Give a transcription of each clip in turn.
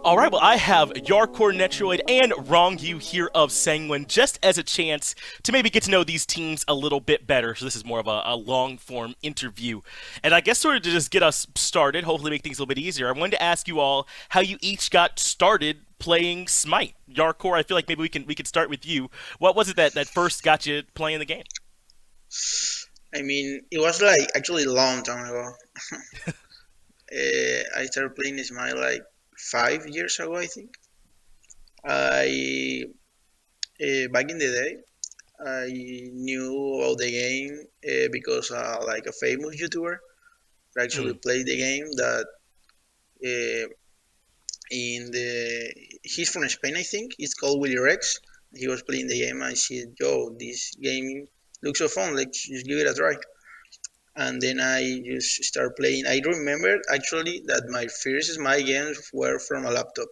All right, well, I have Yarkor Netroid and Wrong You here of Sanguine just as a chance to maybe get to know these teams a little bit better. So this is more of a long form interview. And I guess sort of to just get us started, hopefully make things a little bit easier, I wanted to ask you all how you each got started playing Smite. Yarkor, I feel like maybe we could start with you. What was it that first got you playing the game? I mean, it was like actually a long time ago. I started playing Smile like 5 years ago, I think. I Back in the day, I knew about the game because like a famous YouTuber actually Mm. played the game. That uh, in the he's from Spain, I think. It's called Willy Rex. He was playing the game. I said, "Yo, this game looks so fun. Let's just give it a try." And then I just start playing. I remember actually that my first Smite games were from a laptop.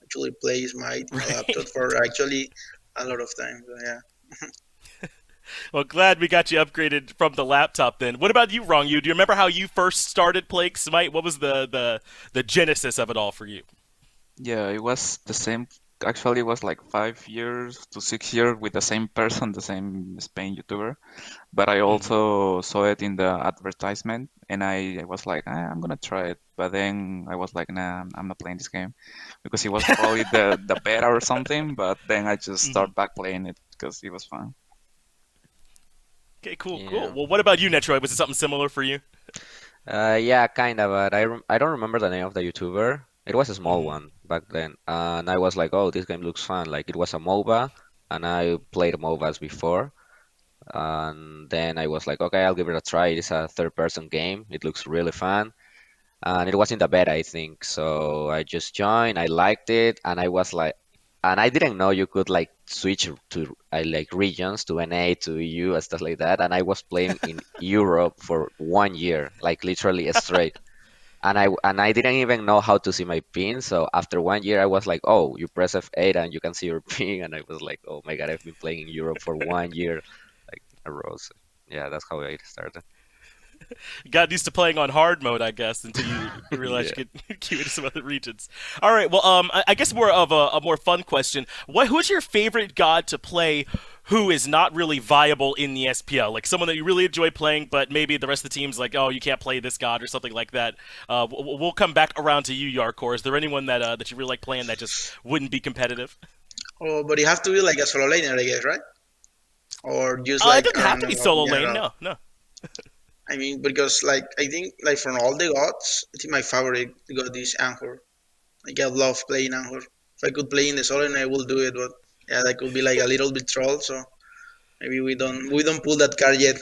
Actually, play Smite in a laptop Right. for actually a lot of time. So, yeah. Well, glad we got you upgraded from the laptop then. What about you, Wrong You? Do you remember how you first started playing Smite? What was the genesis of it all for you? Yeah, it was the same. Actually, it was like 5 years to 6 years with the same person, the same Spain YouTuber. But I Hmm. also saw it in the advertisement, and I was like, I'm gonna try it. But then I was like, nah, I'm not playing this game because it was probably the beta or something. But then I just Hmm. start back playing it because it was fun. Okay, cool, cool. Yeah. Well, what about you, Netroid? Was it something similar for you? Yeah, kind of, but I don't remember the name of the YouTuber. It was a small Hmm. one back then, and I was like, "Oh, this game looks fun." Like it was a MOBA, and I played MOBAs before, and then I was like, "Okay, I'll give it a try." It's a third-person game. It looks really fun, and it was in the beta, I think. So I just joined. I liked it, and I was like, and I didn't know you could like switch to like regions to NA to EU and stuff like that. And I was playing in Europe for 1 year, like literally straight. And I didn't even know how to see my pin. So after 1 year, I was like, oh, you press F8 and you can see your pin. And I was like, oh my God, I've been playing in Europe for 1 year, like in a row. So yeah, that's how I started. Got used to playing on hard mode, I guess, until you realized Yeah. you could queue into some other regions. All right, well, I guess more of a more fun question. Who's your favorite god to play who is not really viable in the SPL? Like someone that you really enjoy playing, but maybe the rest of the team's like, oh, you can't play this god or something like that. We'll come back around to you, Yarkor. Is there anyone that you really like playing that just wouldn't be competitive? Oh, but it have to be like a solo laner, I guess, right? Or just It like doesn't have to be solo lane. general. No, no. I mean, because like I think like from all the gods, I think my favorite god is Anchor. Like I love playing Anchor. If I could play in the solo lane, I will do it. But yeah, that could be like a little bit troll. So maybe we don't pull that card yet.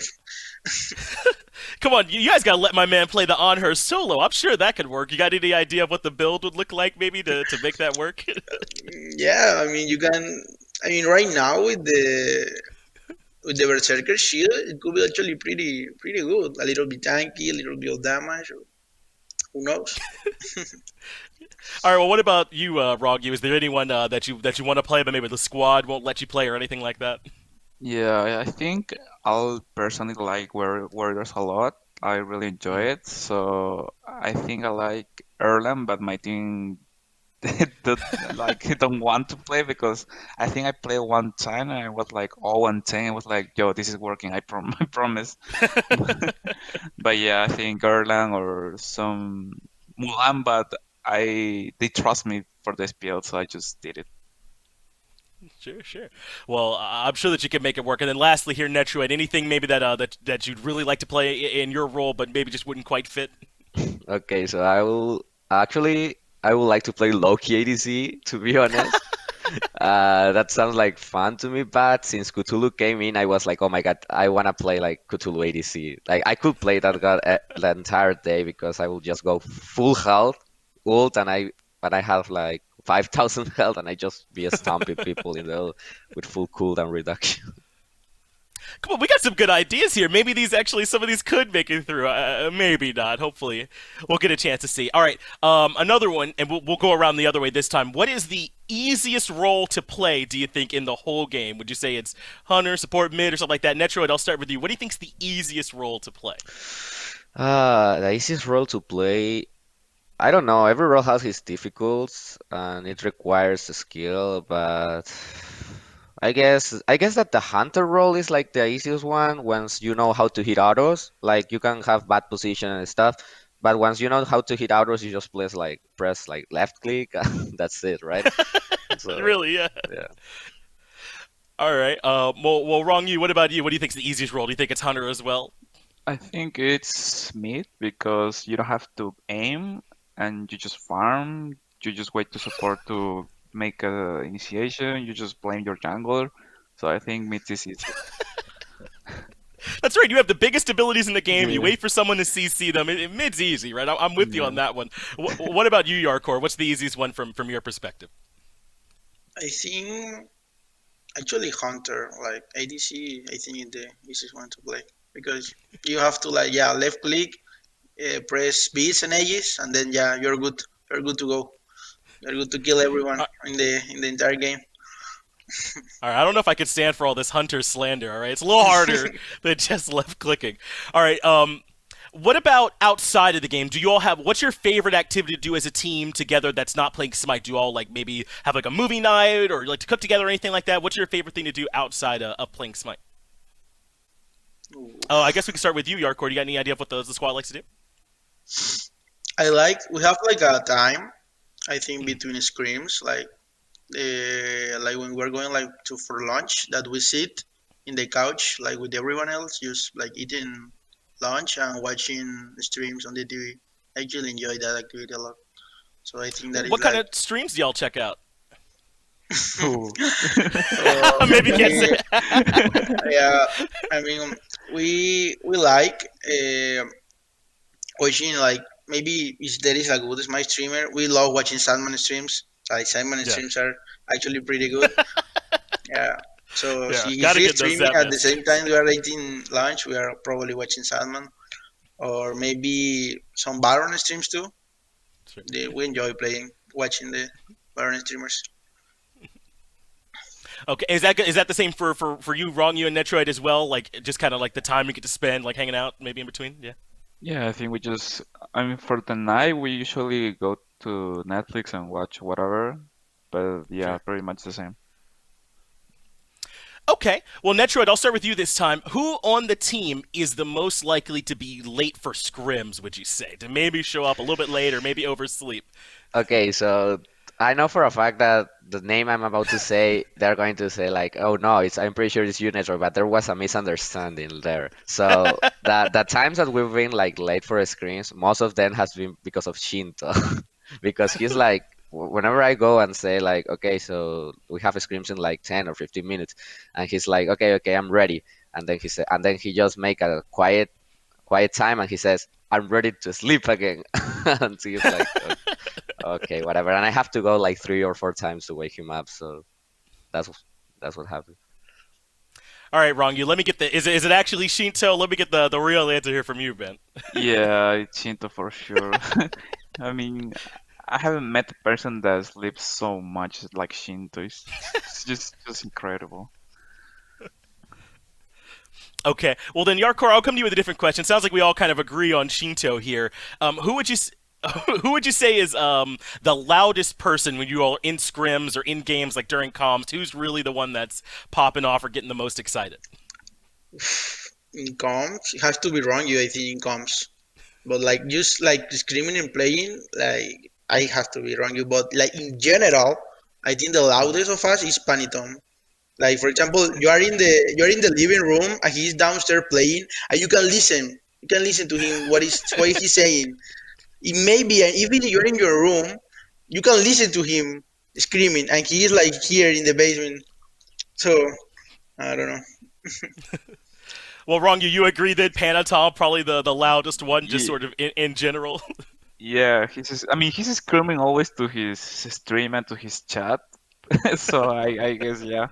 Come on, you guys gotta let my man play the on her solo. I'm sure that could work. You got any idea of what the build would look like, maybe to make that work? Yeah, I mean you can. I mean right now with the Berserker shield, it could be actually pretty good. A little bit tanky, a little bit of damage. Who knows? All right. Well, what about you, Roggy? Is there anyone that you want to play, but maybe the squad won't let you play or anything like that? Yeah, I think I'll personally like Warriors a lot. I really enjoy Mm. it. So I think I like Erlang, but my team don't want to play because I think I played one time and I was like 0-10. I was like, yo, this is working. I promise. But yeah, I think Erlang or some Mulan, but I they trust me for the SPL, so I just did it. Sure, sure. Well, I'm sure that you can make it work. And then lastly, here, Netroid, anything maybe that you'd really like to play in your role, but maybe just wouldn't quite fit? Okay, so I would like to play Loki ADC, to be honest. That sounds like fun to me, but since Cthulhu came in, I was like, oh my God, I wanna play like Cthulhu ADC. Like I could play that god the entire day because I will just go full health, ult, and I have like 5,000 health, and I just be stomping people with full cooldown reduction. Come on, we got some good ideas here. Maybe some of these could make it through. Maybe not. Hopefully, we'll get a chance to see. All right, another one, and we'll go around the other way this time. What is the easiest role to play? Do you think in the whole game? Would you say it's hunter, support, mid, or something like that? Netroid, I'll start with you. What do you think's the easiest role to play? The easiest role to play. I don't know. Every role has its difficulties and it requires a skill, but I guess that the hunter role is like the easiest one once you know how to hit autos. Like you can have bad position and stuff, but once you know how to hit autos, you just press like left click. That's it, right? So Really? Yeah. yeah. All right. Well, wrong you. What about you? What do you think is the easiest role? Do you think it's hunter as well? I think it's mid because you don't have to aim and you just farm. You just wait to support to make a initiation. You just blame your jungler. So I think mid is easy. That's right. You have the biggest abilities in the game. You Yeah, wait for someone to CC them. Mid's easy, right? I'm with you on yeah. that one. What about you, Yarkor? What's the easiest one from your perspective? I think actually Hunter, like ADC, I think is the easiest one to play because you have to like yeah left click, press Bs and A's, and then yeah you're good. You're good to go. You're good to kill everyone Uh, in the entire game. All right. I don't know if I could stand for all this hunter slander. All right. It's a little harder than just left clicking. All right. What about outside of the game? Do you all have what's your favorite activity to do as a team together that's not playing Smite? Do you all like maybe have like a movie night or like to cook together or anything like that? What's your favorite thing to do outside of playing Smite? Ooh. Oh, I guess we can start with you, Yarkor. Do you got any idea of what the squad likes to do? I like we have like a time I think between screams like when we're going like to for lunch that we sit in the couch like with everyone else just like eating lunch and watching streams on the TV. I actually enjoy that activity a lot. So I think that is What kind like of streams do y'all check out? Ooh. Maybe you can't we say. yeah I mean we like watching like maybe if there is a good Smite streamer we love watching Sandman streams. Like Sandman Yeah, streams are actually pretty good. Yeah. So yeah. if Gotta he's get those streaming zap at the mans. same time we are eating lunch, we are probably watching Salmon or maybe some Baron streams too. Sure. We enjoy playing, watching the Baron streamers. Okay, is that the same for you, Wrong you and Netroid as well? Like just kind of like the time you get to spend like hanging out maybe in between. Yeah. Yeah, I think I mean, for the night, we usually go to Netflix and watch whatever. But yeah, Sure. pretty much the same. Okay. Well, Netroid, I'll start with you this time. Who on the team is the most likely to be late for scrims? Would you say to maybe show up a little bit late or maybe oversleep? Okay, so I know for a fact that the name I'm about to say, they're going to say like, "Oh no, I'm pretty sure it's Unitro," but there was a misunderstanding there. So the times that we've been like late for screens, most of them has been because of Shinto, because he's like, whenever I go and say like, "Okay, so we have screams in like 10 or 15 minutes," and he's like, "Okay, okay, I'm ready," and then he just make a quiet time, and he says, "I'm ready to sleep again," and so he's like, okay, whatever. And I have to go like 3 or 4 times to wake him up. So that's that's what happened. All right, Wrong you. Let me get the is it actually Shinto? Let me get the real answer here from you, Ben. Yeah, it's Shinto for sure. I mean, I haven't met a person that sleeps so much like Shinto. It's just incredible. Okay. Well, then, Yarkor, I'll come to you with a different question. Sounds like we all kind of agree on Shinto here. Who would you who would you say is the loudest person when you all are in scrims or in games like during comms? Who's really the one that's popping off or getting the most excited? In comms, it has to be wrong you I think in comms. But like just like screaming and playing, like I have to be wrong you. But like in general, I think the loudest of us is Panitom. Like for example, you're in the living room and he's downstairs playing, and you can listen. You can listen to him what he's saying. It may be and even if you're in your room, you can listen to him screaming, and he is like here in the basement. So I don't know. Well, Wrong you agree that Panatom probably the loudest one, just Ye- sort of in general. Yeah, I mean, he's screaming always to his stream and to his chat. So I guess yeah.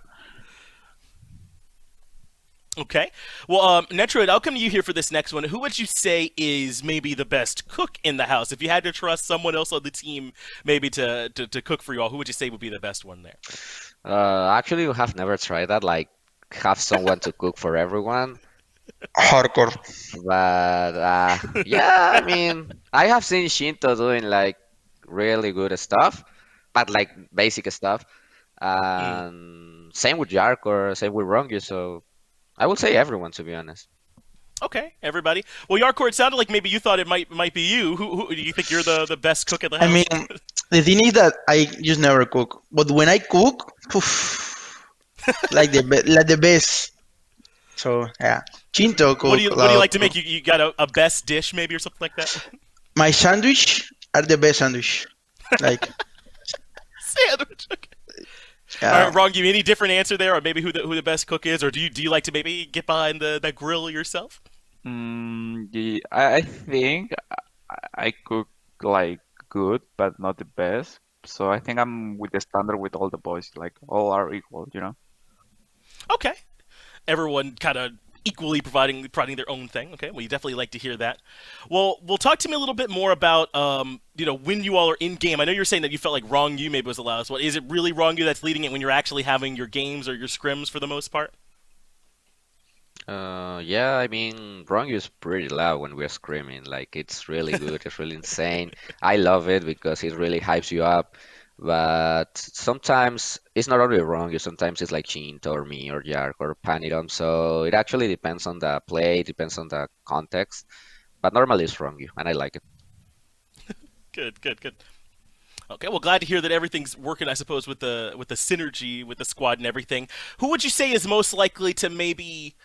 Okay. Well, Netroid, I'll come to you here for this next one. Who would you say is maybe the best cook in the house? If you had to trust someone else on the team, maybe to cook for you all, who would you say would be the best one there? Actually, we have never tried that. Like, have someone to cook for everyone. Hardcore. But yeah, I mean, I have seen Shinto doing like really good stuff, but like basic stuff. Mm. And same with Yark or same with Rongu. So I would say everyone, to be honest. Okay, everybody. Well, Yarkor, it sounded like maybe you thought it might be you. Who do you think you're the best cook at the I mean, house? the thing is that I just never cook, but when I cook, poof, like the best. So yeah, Chinto cook a What do you lot like to too. make? You got a best dish maybe or something like that? My sandwich are the best sandwich. Like Sandwich. Okay. All yeah, right, wrong. You any different answer there, or maybe who the best cook is, or do you like to maybe get behind the grill yourself? I think I cook like good, but not the best. So I think I'm with the standard with all the boys, like all are equal, you know? Okay, everyone kind of equally providing their own thing. Okay, well, you definitely like to hear that. Well, talk to me a little bit more about when you all are in game. I know you're saying that you felt like wrong you maybe was the loudest one. Is it really wrong you that's leading it when you're actually having your games or your scrims for the most part? Yeah, I mean, Rongu is pretty loud when we're screaming. Like, it's really good. It's really insane. I love it because it really hypes you up. But sometimes it's not only Rongu, sometimes it's like Chinto or me or Yark or Panidom. So it actually depends on the play, it depends on the context. But normally it's Rongu, and I like it. Good, good, good. Okay, well, glad to hear that everything's working. I suppose with the synergy with the squad and everything. Who would you say is most likely to maybe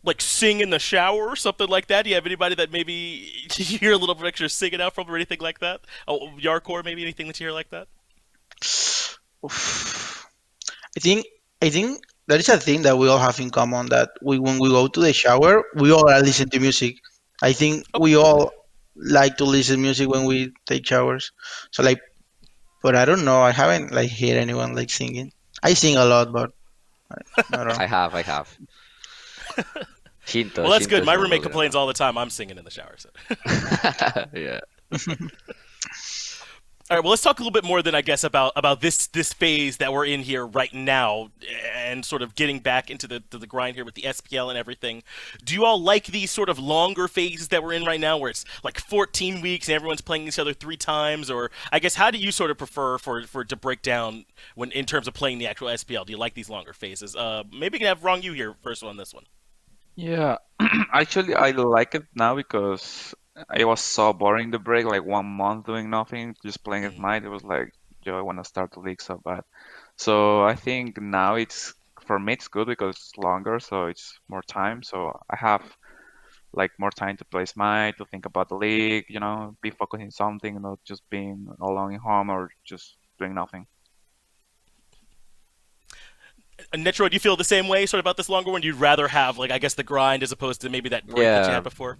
like sing in the shower or something like that? Do you have anybody that maybe you hear a little bit extra singing out from or anything like that? Oh, Yarkor, maybe anything that you hear like that? oof. I think I think that is a thing that we all have in common. That we when we go to the shower, we all are listening to music. I think Okay. we all like to listen music when we take showers. So like, but I don't know. I haven't like heard anyone like singing. I sing a lot, but I don't know. I have. Well, that's Shinto good. is My roommate really complains loud. all the time. I'm singing in the shower. So. Yeah. All right, well, let's talk a little bit more then, I guess, about this phase that we're in here right now, and sort of getting back into the grind here with the SPL and everything. Do you all like these sort of longer phases that we're in right now, where it's like 14 weeks and everyone's playing each other 3 times? Or I guess how do you sort of prefer for it to break down when in terms of playing the actual SPL? Do you like these longer phases? Maybe we can have wrong you here first on this one. Yeah, actually, I like it now because it was so boring the break, like 1 month doing nothing, just playing at Mm, night. It was like, yo, I want to start the league so bad. So I think now for me, it's good because it's longer, so it's more time. So I have like more time to play Smite, to think about the league, be focusing on something, not just being alone in home or just doing nothing. Netro, do you feel the same way, sort of about this longer one? You'd rather have like I guess the grind as opposed to maybe that break that you Yeah. had before.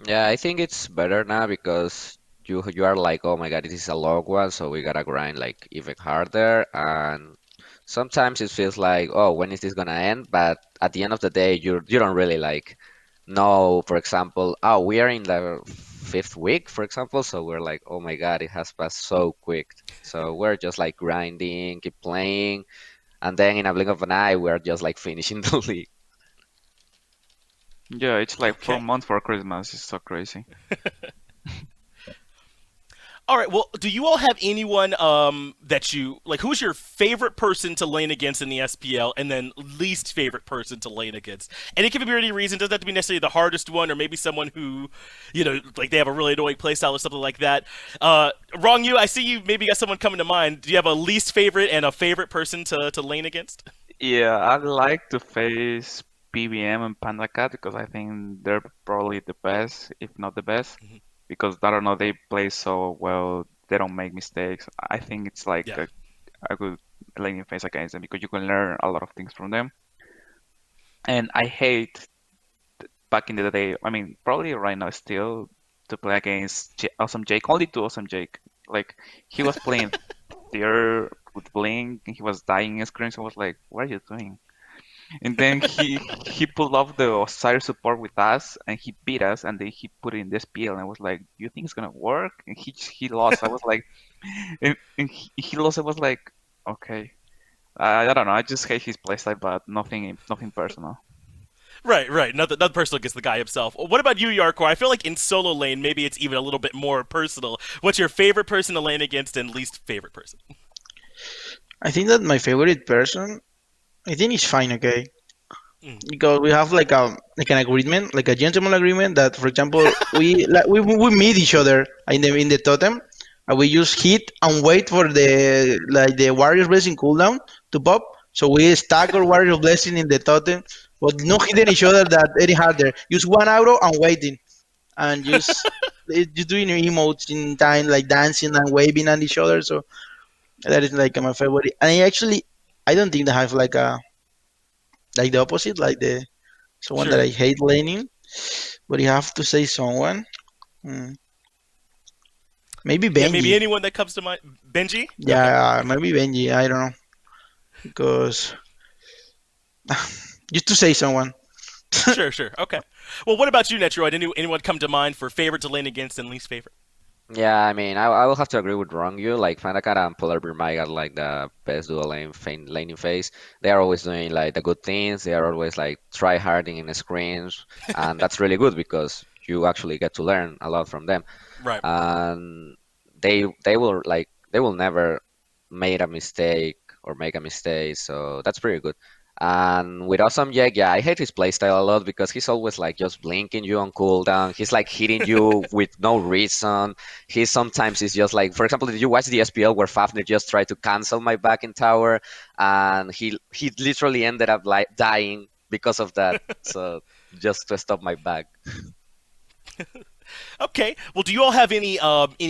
Yeah, I think it's better now because you are like, oh my God, this is a long one, so we gotta grind like even harder. And sometimes it feels like, oh, when is this gonna end? But at the end of the day, you don't really like know. For example, oh, we are in the fifth week, for example, so we're like, oh my God, it has passed so quick. So we're just like grinding, keep playing, and then in a blink of an eye, we're just like finishing the league. Yeah, it's like four Okay. months for Christmas. It's so crazy. All right. Well, do you all have anyone that you like? Who's your favorite person to lane against in the SPL, and then least favorite person to lane against? And it can be for any reason. Doesn't have to be necessarily the hardest one, or maybe someone who, like they have a really annoying playstyle or something like that. Wrong you. I see you. Maybe got someone coming to mind. Do you have a least favorite and a favorite person to lane against? Yeah, I'd like to face PBM and Panda Cat because I think they're probably the best, if not the best. Because I don't know, they play so well, they don't make mistakes. I think it's like Yeah. a good laning phase against them because you can learn a lot of things from them. And I hate back in the day, I mean, probably right now still to play against Awesome Jake, only to Awesome Jake. Like he was playing there with Blink and he was dying in screens. I was like, what are you doing? And then he pulled off the Osiris support with us, and he beat us, and then he put it in this PL, and I was like, "Do you think it's gonna work?" And he lost. I was like, and he lost. I was like, okay, I don't know. I just hate his playstyle, but nothing personal. Right, right. Nothing personal against the guy himself. What about you, Yarkor? I feel like in solo lane, maybe it's even a little bit more personal. What's your favorite person to lane against and least favorite person? I think that my favorite person, I think is fine, okay? Mm, Because we have like an agreement, like a gentleman agreement that, for example, we meet each other in the totem, and we just hit and wait for the warrior's blessing cooldown to pop. So we stack our warrior's blessing in the totem, but not hitting each other that any harder. Just one auto and waiting, and just doing emotes in time, like dancing and waving at each other. So that is like my favorite. And I don't think they have like the opposite, like the someone that sure. I hate laning, but you have to say someone. Hmm. Maybe Yeah, maybe Benji. anyone that comes to mind. Benji? Okay. Yeah, maybe Benji. I don't know because just to say someone. Sure, sure. Okay. Well, what about you, Netroid? Anyone come to mind for favorite to lane against and least favorite? Yeah, I mean, I will have to agree with Rongyu. Like, Fanakara and Polar Bear Mike are like the best dual laning phase. They are always doing like the good things. They are always like try harding in the screens, and that's really good because you actually get to learn a lot from them. Right. And they will never made a mistake or make a mistake, so that's pretty good. And with Awesome Jack, yeah, I hate his playstyle a lot because he's always like just blinking you on cooldown. He's like hitting you with no reason. He sometimes is just like, for example, did you watch the SPL where Fafnir just tried to cancel my back in tower, and he literally ended up like dying because of that. So just to stop my back. Okay. Well, do you all have any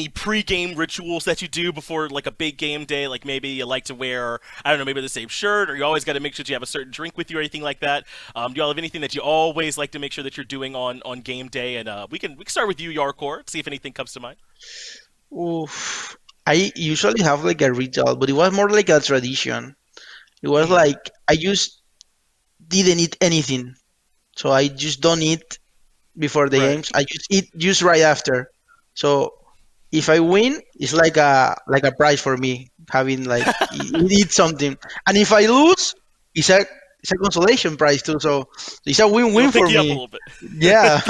pre-game rituals that you do before like a big game day? Like maybe you like to wear, I don't know, maybe the same shirt, or you always got to make sure that you have a certain drink with you or anything like that. Do you all have anything that you always like to make sure that you're doing on game day? And we can start with you, Yarkor. See if anything comes to mind. Oof. I usually have like a ritual, but it was more like a tradition. It was Mm, like I just didn't eat anything, so I just don't eat before the right. games. I just eat just right after. So if I win, it's like a prize for me having like eat something, and if I lose, it's a consolation prize too. So it's a It'll win-win pick for you up a me. little bit. Yeah.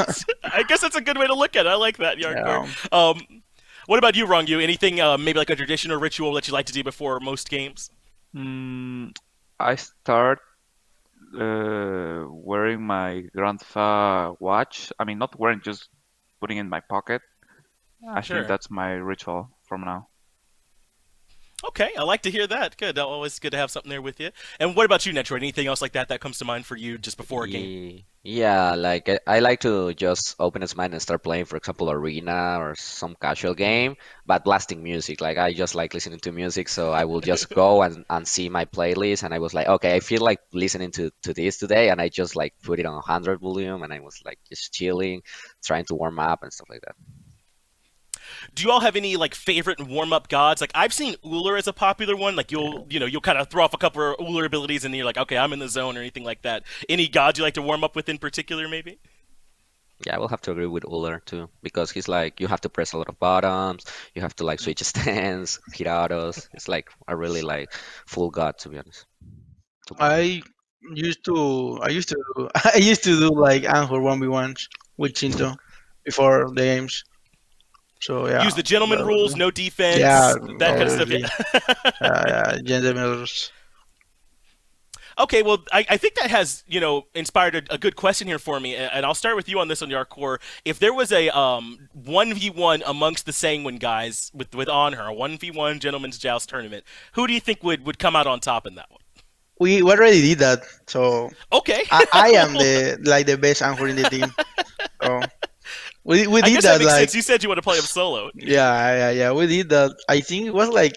I guess that's a good way to look at it. I like that, Yarkor. Yeah. What about you, Rongyu? Anything maybe like a tradition or ritual that you like to do before most games? Mm, I start wearing my grandpa watch. I mean, not wearing, just putting in my pocket. I think Sure. that's my ritual from now. Okay, I like to hear that. Good. Always good to have something there with you. And what about you, Netroid? Anything else like that comes to mind for you just before a game? Yeah, like I like to just open a Smite and start playing, for example, Arena or some casual Mm. game, but blasting music. Like I just like listening to music, so I will just go and see my playlist, and I was like, okay, I feel like listening to this today, and I just like put it on 100 volume, and I was like just chilling, trying to warm up and stuff like that. Do you all have any like favorite warm up gods? Like I've seen Uller as a popular one. Like you'll kind of throw off a couple of Uller abilities and you're like, okay, I'm in the zone or anything like that. Any gods you like to warm up with in particular, maybe? Yeah, I will have to agree with Uller too, because he's like you have to press a lot of buttons, you have to like switch stance, hit autos. It's like a really like full god to be honest. I I used to do like Anhur 1v1s with Chinto before the games. So yeah, Use the gentleman rules, no yeah, defense, that kind of stuff. obviously, Yeah. gentlemen. Okay, well, I think that has inspired a good question here for me, and I'll start with you on this on Yarkor. If there was a 1v1 amongst the Sanguine guys with on her, a 1v1 gentleman's joust tournament, who do you think would come out on top in that one? We already did that, so Okay. I am the best Anhur in the team. So we I did guess that that makes like sense. You said you want to play him solo. yeah, we did that. I think it was like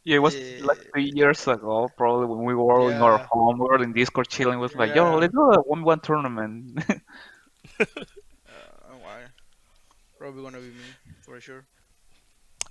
Yeah, it was like uh, 3 years ago, probably when we were in our yeah, home, we were in Discord chilling. Was like, yo, yeah. let's do a 1v1 tournament. Why? Probably gonna be me for sure.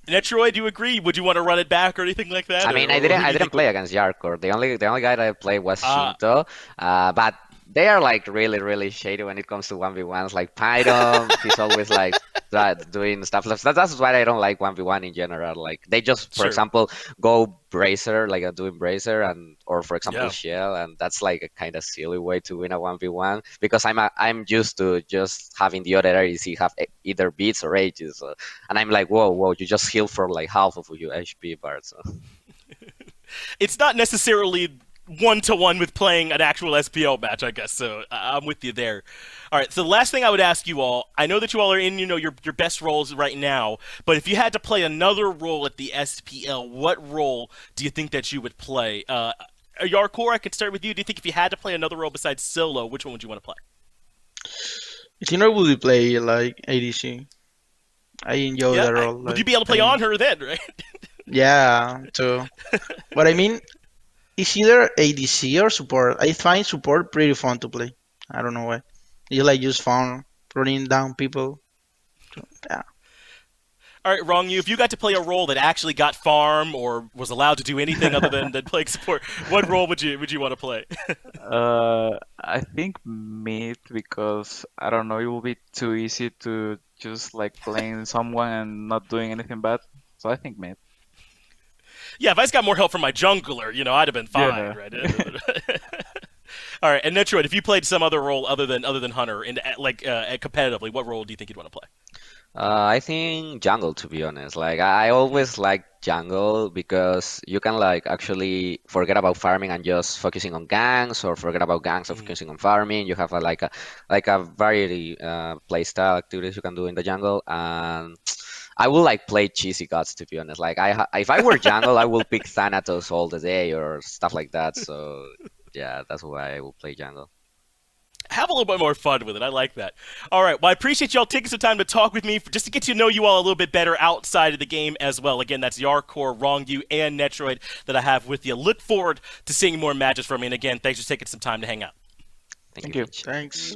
Netroid, do you agree? Would you want to run it back or anything like I that, or, mean, I or didn't who do I you didn't think play would? against Yarkor. The only guy that I played was Ah, Shinto, but they are like really really shady when it comes to 1v1s. Like Pyro, he's always like that doing stuff like that. That's why I don't like 1v1 in general. Like they just, for Sure. example, go bracer, like doing bracer, and or for example Yeah. shell, and that's like a kind of silly way to win a 1v1 because I'm used to just having the other ADC have either beats or ages, and I'm like, whoa, you just heal for like half of your HP bar. So It's not necessarily one-to-one with playing an actual SPL match, I guess. So I'm with you there. All right. So the last thing I would ask you all, I know that you all are in, your best roles right now, but if you had to play another role at the SPL, what role do you think that you would play? Yarkor, I could start with you. Do you think if you had to play another role besides solo, which one would you want to play? I think I would play like ADC. I enjoy Yeah. that role. Would you Like be able to play I, on her then, right? yeah, too. But I mean, it's either ADC or support. I find support pretty fun to play. I don't know why. You like just fun running down people. Yeah. All right, wrong you. If you got to play a role that actually got farm or was allowed to do anything other than playing support, what role would you want to play? I think mid because I don't know, it will be too easy to just like playing someone and not doing anything bad. So I think mid. Yeah, if I just got more help from my jungler, I'd have been fine, Yeah. right? All right, and Netroid, if you played some other role other than Hunter, and competitively, what role do you think you'd want to play? I think jungle, to be honest. Like I always like jungle because you can like actually forget about farming and just focusing on ganks, or forget about ganks and Mhm. focusing on farming. You have a variety play style activities you can do in the jungle, and I will like play cheesy gods, to be honest. Like if I were jungle, I will pick Thanatos all the day or stuff like that. So yeah, that's why I will play jungle. Have a little bit more fun with it. I like that. All right. Well, I appreciate y'all taking some time to talk with me just to get to know you all a little bit better outside of the game as well. Again, that's Yarkor, Wrongu, and Netroid that I have with you. Look forward to seeing more matches from me. And again, thanks for taking some time to hang out. Thank you, Thank you. Finch. Thanks.